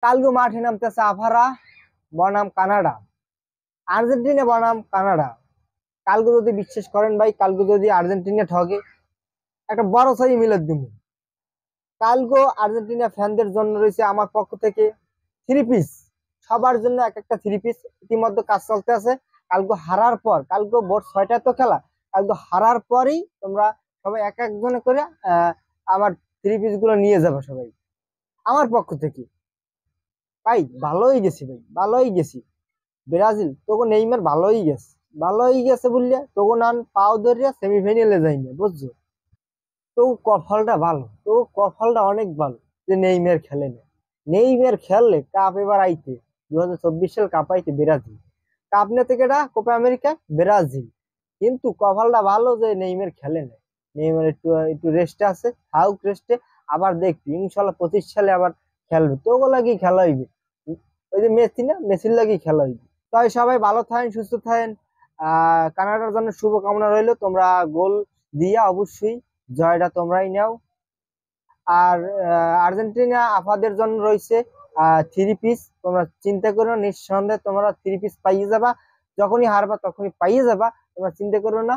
কালকে মাঠে নামতেছে আফারা বনাম কানাডা, আর্জেন্টিনা বনাম কানাডা। কালকে যদি বিশ্বাস করেন ভাই, কালকে যদি আর্জেন্টিনা ঠকে, একটা বড় সাই মিলাদ দিব। কালকে আর্জেন্টিনা ফ্যানদের জন্য রয়েছে আমার পক্ষ থেকে থ্রি পিস, সবার জন্য এক একটা থ্রি পিস। ইতিমধ্যে কাজ চলতে আছে। কালকে হারার পর, কালকে ভোর 6টায় তো খেলা, কালকে হারার পরেই তোমরা সবাই এক একজনে করে আমার থ্রি পিস গুলো নিয়ে যাবে সবাই আমার পক্ষ থেকে। ভাই ভালোই গেছি, ভাই ভালোই গেছি। ব্রাজিল তোকে নেইমার ভালোই গেছে বললে তোকে নান পাও ধরিয়া সেমিফাইনালে যাইনি, বুঝছো? তো কপালটা ভালো, তো কপালটা অনেক ভালো যে নেইমার খেলে না। নেইমার খেললে কাপ এবার আইতে, 2024 সাল কাপ আইতে ব্রাজিল। কাপ নিতে কেটা কোপা আমেরিকা ব্রাজিল। কিন্তু কপালটা ভালো যে নেইমার খেলে না। নেইমার একটু একটু রেস্টে আছে, থাকুক রেস্টে। আবার দেখবি ইনশাল্লাহ 25 সালে আবার খেলবে, তো লাগি খেলা হইবে। ওই যে মেসি না, মেসির লাগি খেলা হইবে। তাই সবাই ভালো থাকেন, সুস্থ থাকেন। কানাডার জন্য শুভকামনা রইলো। তোমরা গোল দিয়া অবশ্যই জয়টা তোমরাই নাও। আর আর্জেন্টিনা আপাদের জন্য রয়েছে থ্রি পিস। তোমরা চিন্তা করো, নিঃসন্দেহে তোমরা থ্রি পিস পাইয়ে যাবা। যখনই হারবা তখনই পাইয়ে যাবা, তোমরা চিন্তা করো না।